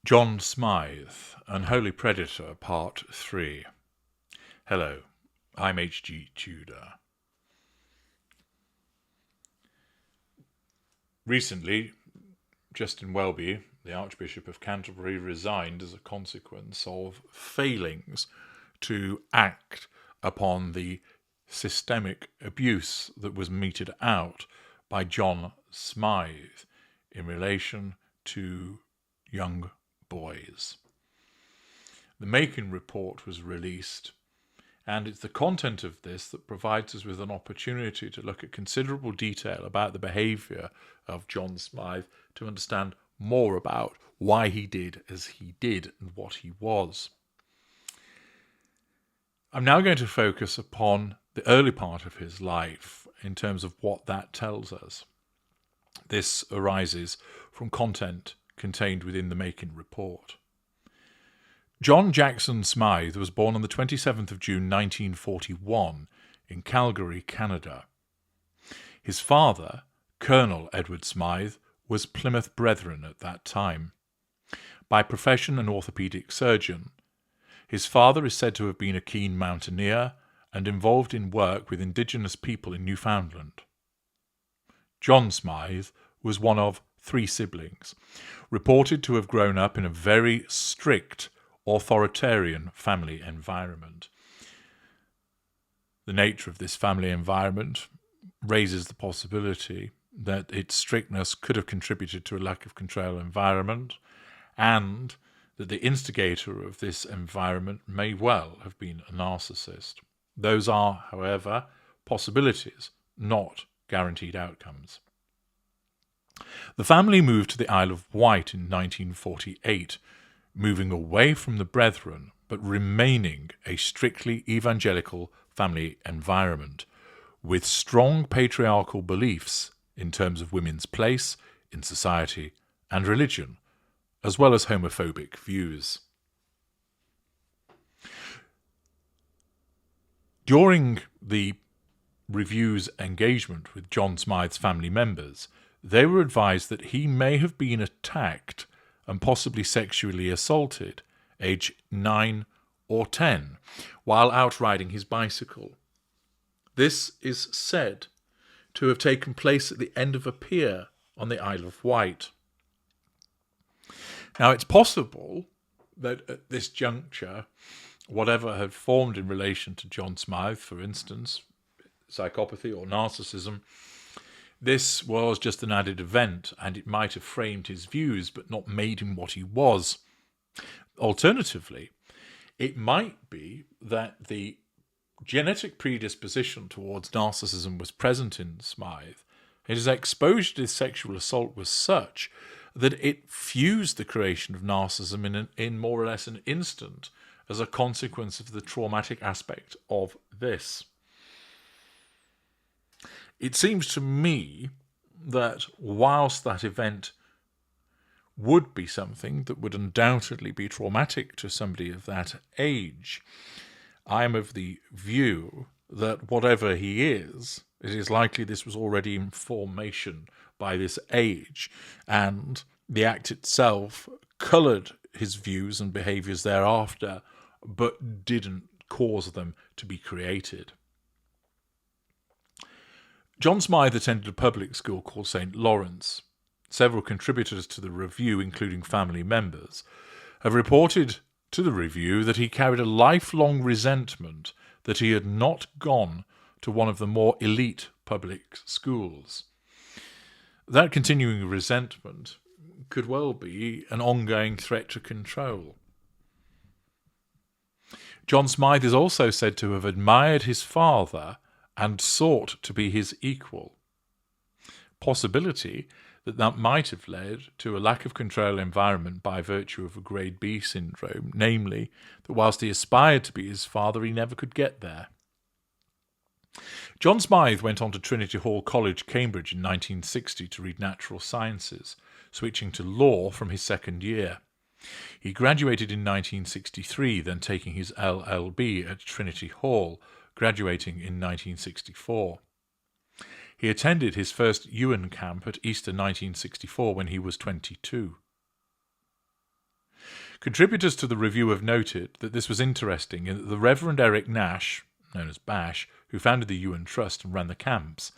John Smyth, Unholy Predator, Part 3. Hello, I'm H.G. Tudor. Recently, Justin Welby, the Archbishop of Canterbury, resigned as a consequence of failings to act upon the systemic abuse that was meted out by John Smyth in relation to young boys. The Macon report was released, and it's the content of this that provides us with an opportunity to look at considerable detail about the behaviour of John Smyth, to understand more about why he did as he did and what he was. I'm now going to focus upon the early part of his life in terms of what that tells us. This arises from content contained within the Macon report. John Jackson Smyth was born on the 27th of June 1941 in Calgary, Canada. His father, Colonel Edward Smyth, was Plymouth Brethren at that time. By profession an orthopaedic surgeon, his father is said to have been a keen mountaineer and involved in work with indigenous people in Newfoundland. John Smyth was one of 3 siblings, reported to have grown up in a very strict, authoritarian family environment. The nature of this family environment raises the possibility that its strictness could have contributed to a lack of control environment, and that the instigator of this environment may well have been a narcissist. Those are, however, possibilities, not guaranteed outcomes. The family moved to the Isle of Wight in 1948, moving away from the Brethren, but remaining a strictly evangelical family environment, with strong patriarchal beliefs in terms of women's place in society and religion, as well as homophobic views. During the review's engagement with John Smyth's family members, they were advised that he may have been attacked and possibly sexually assaulted, age 9 or 10, while out riding his bicycle. This is said to have taken place at the end of a pier on the Isle of Wight. Now, it's possible that at this juncture, whatever had formed in relation to John Smyth, for instance, psychopathy or narcissism, this was just an added event, and it might have framed his views but not made him what he was. Alternatively, it might be that the genetic predisposition towards narcissism was present in Smyth. His exposure to sexual assault was such that it fused the creation of narcissism in more or less an instant as a consequence of the traumatic aspect of this. It seems to me that whilst that event would be something that would undoubtedly be traumatic to somebody of that age, I am of the view that whatever he is, it is likely this was already in formation by this age, and the act itself coloured his views and behaviours thereafter, but didn't cause them to be created. John Smyth attended a public school called St. Lawrence. Several contributors to the review, including family members, have reported to the review that he carried a lifelong resentment that he had not gone to one of the more elite public schools. That continuing resentment could well be an ongoing threat to control. John Smyth is also said to have admired his father and sought to be his equal. Possibility that might have led to a lack of control environment by virtue of a grade B syndrome, namely that whilst he aspired to be his father, he never could get there. John Smyth went on to Trinity Hall College, Cambridge in 1960 to read natural sciences, switching to law from his second year. He graduated in 1963, then taking his LLB at Trinity Hall, graduating in 1964. He attended his first UN camp at Easter 1964 when he was 22. Contributors to the review have noted that this was interesting in that the Reverend Eric Nash, known as Bash, who founded the Ewan Trust and ran the camps,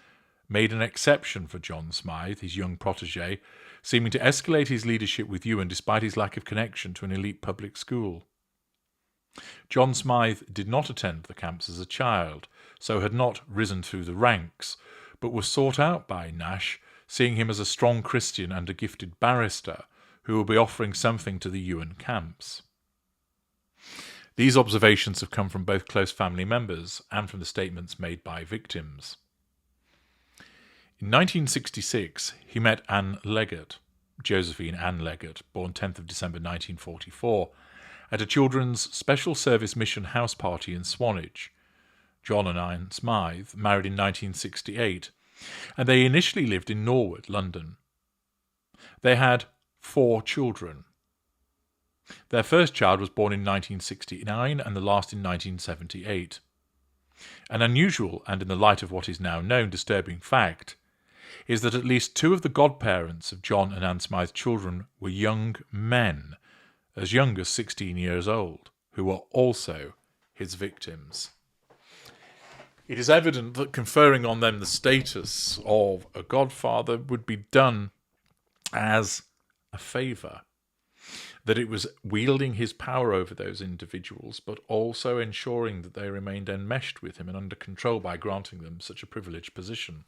made an exception for John Smyth, his young protege, seeming to escalate his leadership with Ewan despite his lack of connection to an elite public school. John Smyth did not attend the camps as a child, so had not risen through the ranks, but was sought out by Nash, seeing him as a strong Christian and a gifted barrister who will be offering something to the Ewan camps. These observations have come from both close family members and from the statements made by victims. In 1966, he met Anne Leggett, Josephine Anne Leggett, born 10th of December 1944, at a children's special service mission house party in Swanage. John and Anne Smyth married in 1968, and they initially lived in Norwood, London. They had 4 children. Their first child was born in 1969 and the last in 1978. An unusual and, in the light of what is now known, disturbing fact is that at least 2 of the godparents of John and Anne Smyth's children were young men, as young as 16 years old, who were also his victims. It is evident that conferring on them the status of a godfather would be done as a favour, that it was wielding his power over those individuals, but also ensuring that they remained enmeshed with him and under control by granting them such a privileged position.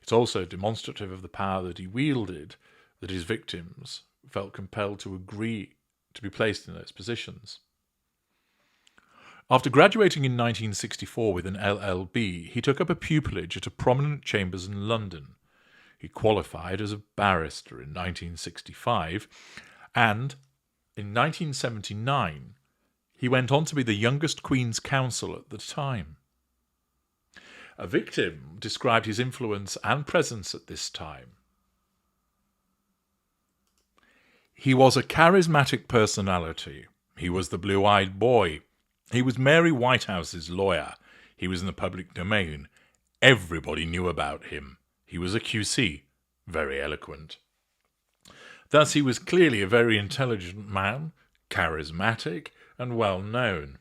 It's also demonstrative of the power that he wielded that his victims felt compelled to agree to be placed in those positions. After graduating in 1964 with an LLB, he took up a pupillage at a prominent chambers in London. He qualified as a barrister in 1965, and in 1979 he went on to be the youngest Queen's Counsel at the time. A victim described his influence and presence at this time. He was a charismatic personality. He was the blue-eyed boy. He was Mary Whitehouse's lawyer. He was in the public domain. Everybody knew about him. He was a QC, very eloquent. Thus he was clearly a very intelligent man, charismatic, and well known.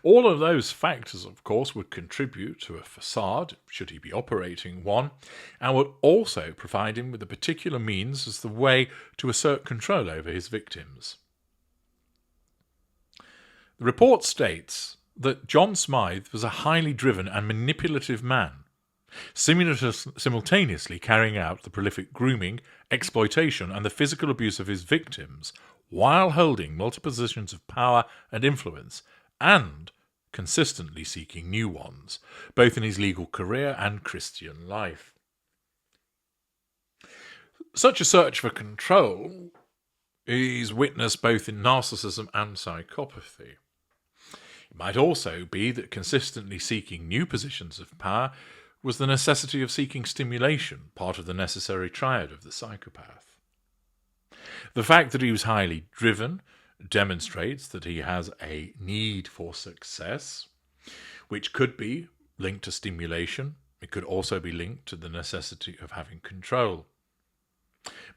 All of those factors, of course, would contribute to a facade, should he be operating one, and would also provide him with a particular means as the way to assert control over his victims. The report states that John Smyth was a highly driven and manipulative man, simultaneously carrying out the prolific grooming, exploitation, and the physical abuse of his victims, while holding multiple positions of power and influence, and consistently seeking new ones, both in his legal career and Christian life. Such a search for control is witnessed both in narcissism and psychopathy. It might also be that consistently seeking new positions of power was the necessity of seeking stimulation, part of the necessary triad of the psychopath. The fact that he was highly driven demonstrates that he has a need for success, which could be linked to stimulation. It could also be linked to the necessity of having control.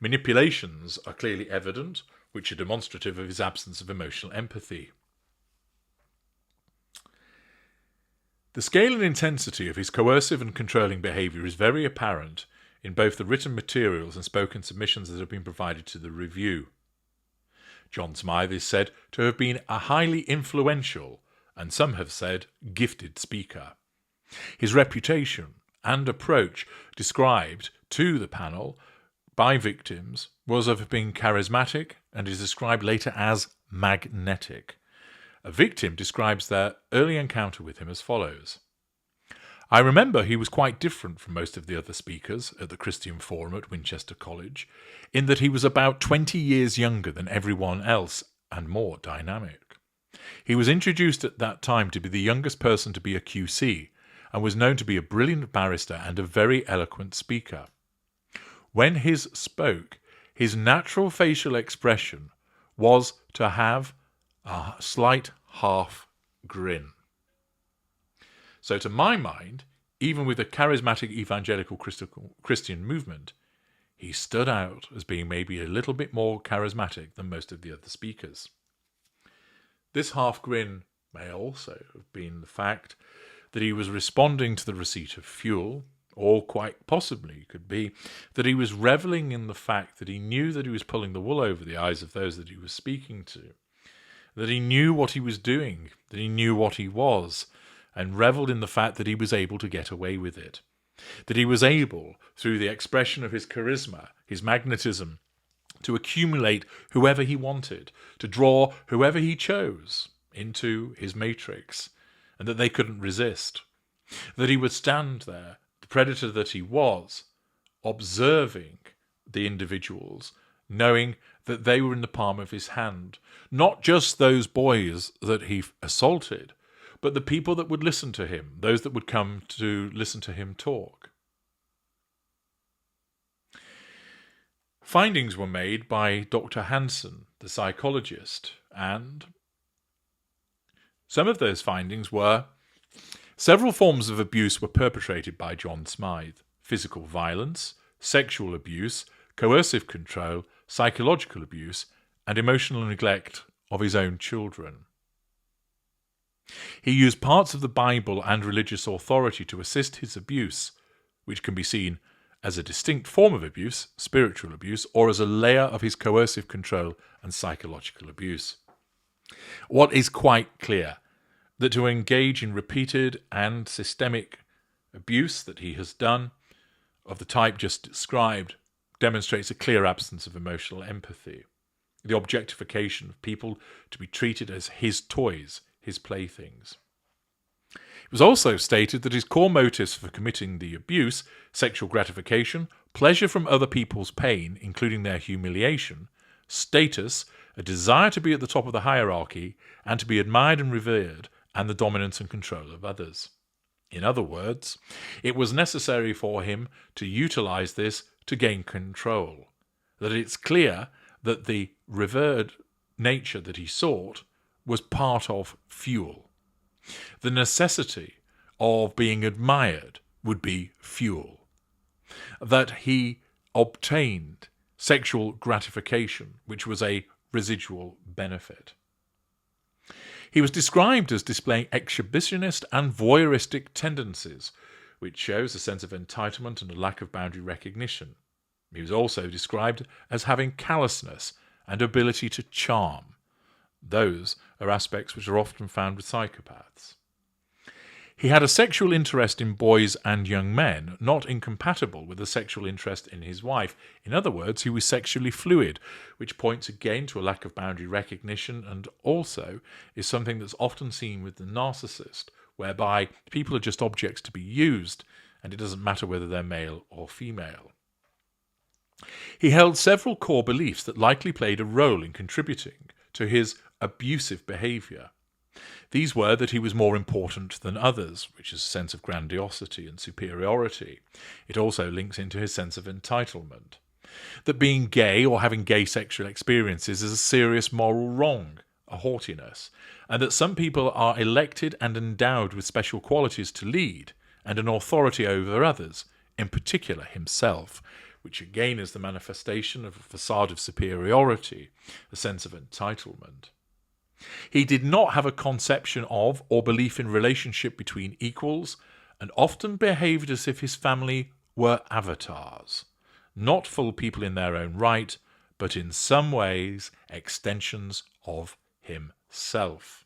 Manipulations are clearly evident, which are demonstrative of his absence of emotional empathy. The scale and intensity of his coercive and controlling behaviour is very apparent in both the written materials and spoken submissions that have been provided to the review. John Smyth is said to have been a highly influential, and some have said gifted speaker. His reputation and approach described to the panel by victims was of being charismatic and is described later as magnetic. A victim describes their early encounter with him as follows. I remember he was quite different from most of the other speakers at the Christian Forum at Winchester College, in that he was about 20 years younger than everyone else and more dynamic. He was introduced at that time to be the youngest person to be a QC, and was known to be a brilliant barrister and a very eloquent speaker. When he spoke, his natural facial expression was to have a slight half grin. So to my mind, even with a charismatic evangelical Christian movement, he stood out as being maybe a little bit more charismatic than most of the other speakers. This half grin may also have been the fact that he was responding to the receipt of fuel, or quite possibly could be that he was revelling in the fact that he knew that he was pulling the wool over the eyes of those that he was speaking to, that he knew what he was doing, that he knew what he was, and revelled in the fact that he was able to get away with it, that he was able, through the expression of his charisma, his magnetism, to accumulate whoever he wanted, to draw whoever he chose into his matrix, and that they couldn't resist, that he would stand there, the predator that he was, observing the individuals, knowing that they were in the palm of his hand, not just those boys that he assaulted, but the people that would listen to him, those that would come to listen to him talk. Findings were made by Dr. Hansen, the psychologist, and some of those findings were: several forms of abuse were perpetrated by John Smyth: physical violence, sexual abuse, coercive control, psychological abuse, and emotional neglect of his own children. He used parts of the Bible and religious authority to assist his abuse, which can be seen as a distinct form of abuse, spiritual abuse, or as a layer of his coercive control and psychological abuse. What is quite clear, that to engage in repeated and systemic abuse that he has done, of the type just described, demonstrates a clear absence of emotional empathy, the objectification of people to be treated as his toys, his playthings. It was also stated that his core motives for committing the abuse, sexual gratification, pleasure from other people's pain, including their humiliation, status, a desire to be at the top of the hierarchy, and to be admired and revered, and the dominance and control of others. In other words, it was necessary for him to utilize this to gain control, that it's clear that the revered nature that he sought was part of fuel. The necessity of being admired would be fuel. That he obtained sexual gratification, which was a residual benefit. He was described as displaying exhibitionist and voyeuristic tendencies, which shows a sense of entitlement and a lack of boundary recognition. He was also described as having callousness and ability to charm. Those are aspects which are often found with psychopaths. He had a sexual interest in boys and young men, not incompatible with a sexual interest in his wife. In other words, he was sexually fluid, which points again to a lack of boundary recognition, and also is something that's often seen with the narcissist, whereby people are just objects to be used, and it doesn't matter whether they're male or female. He held several core beliefs that likely played a role in contributing to his abusive behaviour. These were that he was more important than others, which is a sense of grandiosity and superiority. It also links into his sense of entitlement. That being gay or having gay sexual experiences is a serious moral wrong, a haughtiness, and that some people are elected and endowed with special qualities to lead and an authority over others, in particular himself, which again is the manifestation of a facade of superiority, a sense of entitlement. He did not have a conception of or belief in relationship between equals, and often behaved as if his family were avatars, not full people in their own right, but in some ways extensions of himself.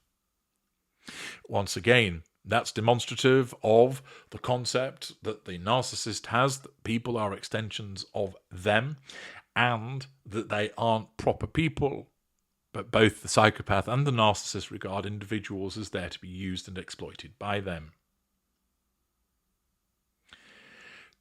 Once again, that's demonstrative of the concept that the narcissist has, that people are extensions of them, and that they aren't proper people. But both the psychopath and the narcissist regard individuals as there to be used and exploited by them.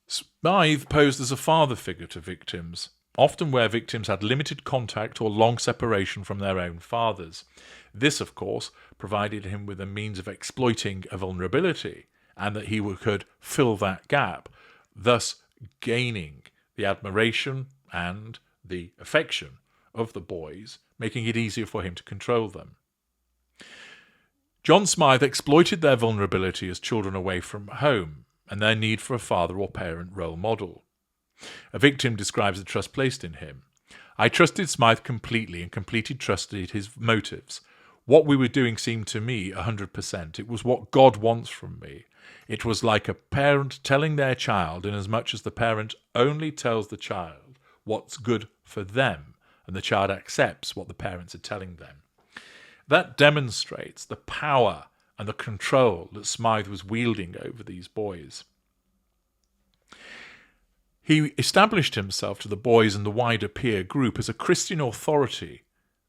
Smyth posed as a father figure to victims, often where victims had limited contact or long separation from their own fathers. This, of course, provided him with a means of exploiting a vulnerability, and that he could fill that gap, thus gaining the admiration and the affection of the boys, making it easier for him to control them. John Smyth exploited their vulnerability as children away from home and their need for a father or parent role model. A victim describes the trust placed in him. I trusted Smyth completely and completely trusted his motives. What we were doing seemed to me 100%. It was what God wants from me. It was like a parent telling their child, inasmuch as the parent only tells the child what's good for them, and the child accepts what the parents are telling them. That demonstrates the power and the control that Smyth was wielding over these boys. He established himself to the boys and the wider peer group as a Christian authority,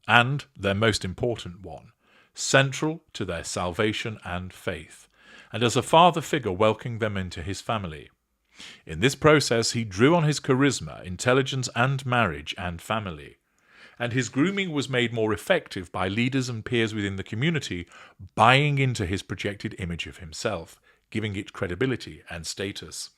and their most important one, central to their salvation and faith, and as a father figure welcoming them into his family. In this process, he drew on his charisma, intelligence, and marriage and family. And his grooming was made more effective by leaders and peers within the community buying into his projected image of himself, giving it credibility and status.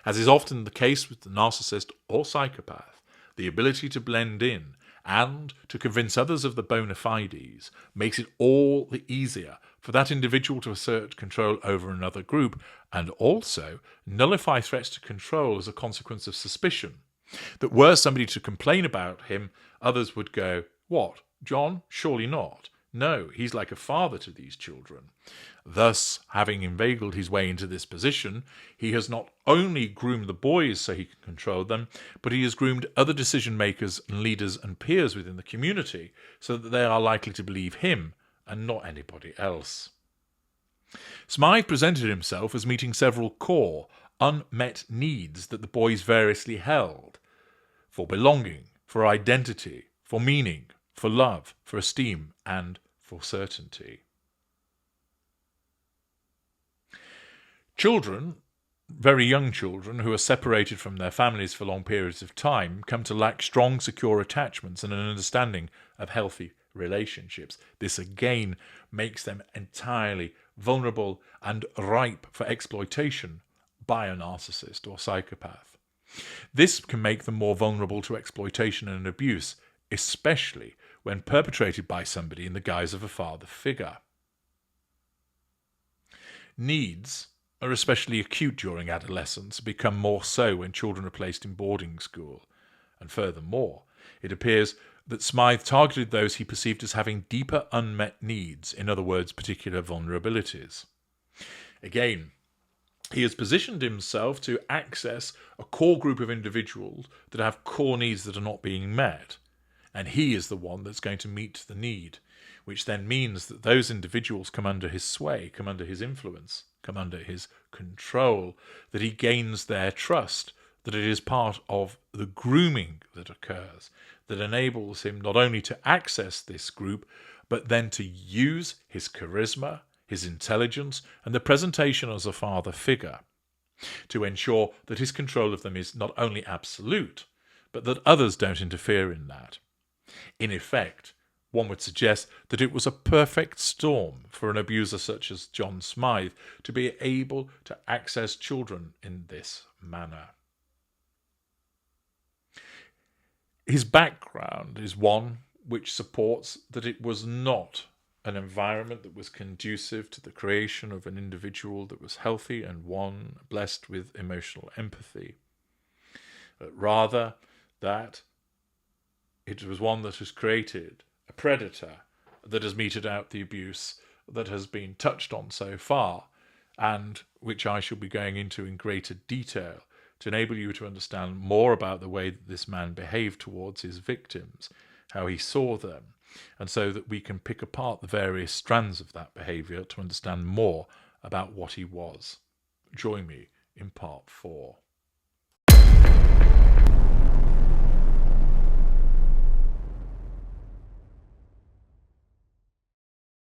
As is often the case with the narcissist or psychopath, the ability to blend in and to convince others of the bona fides makes it all the easier for that individual to assert control over another group, and also nullify threats to control as a consequence of suspicion. That were somebody to complain about him, others would go, "What, John? Surely not. No, he's like a father to these children." Thus, having inveigled his way into this position, he has not only groomed the boys so he can control them, but he has groomed other decision-makers and leaders and peers within the community so that they are likely to believe him and not anybody else. Smyth presented himself as meeting several core, unmet needs that the boys variously held: for belonging, for identity, for meaning, for love, for esteem, and for certainty. Children, very young children, who are separated from their families for long periods of time, come to lack strong, secure attachments and an understanding of healthy relationships. This again makes them entirely vulnerable and ripe for exploitation by a narcissist or psychopath. This can make them more vulnerable to exploitation and abuse, especially when perpetrated by somebody in the guise of a father figure. Needs are especially acute during adolescence, become more so when children are placed in boarding school. And furthermore, it appears that Smyth targeted those he perceived as having deeper unmet needs, in other words, particular vulnerabilities. Again, he has positioned himself to access a core group of individuals that have core needs that are not being met, and he is the one that's going to meet the need, which then means that those individuals come under his sway, come under his influence, come under his control, that he gains their trust, that it is part of the grooming that occurs, that enables him not only to access this group, but then to use his charisma, his intelligence, and the presentation as a father figure to ensure that his control of them is not only absolute, but that others don't interfere in that. In effect, one would suggest that it was a perfect storm for an abuser such as John Smyth to be able to access children in this manner. His background is one which supports that it was not an environment that was conducive to the creation of an individual that was healthy and one blessed with emotional empathy, but rather that it was one that has created a predator that has meted out the abuse that has been touched on so far, and which I shall be going into in greater detail to enable you to understand more about the way that this man behaved towards his victims, how he saw them, and so that we can pick apart the various strands of that behaviour to understand more about what he was. Join me in part 4.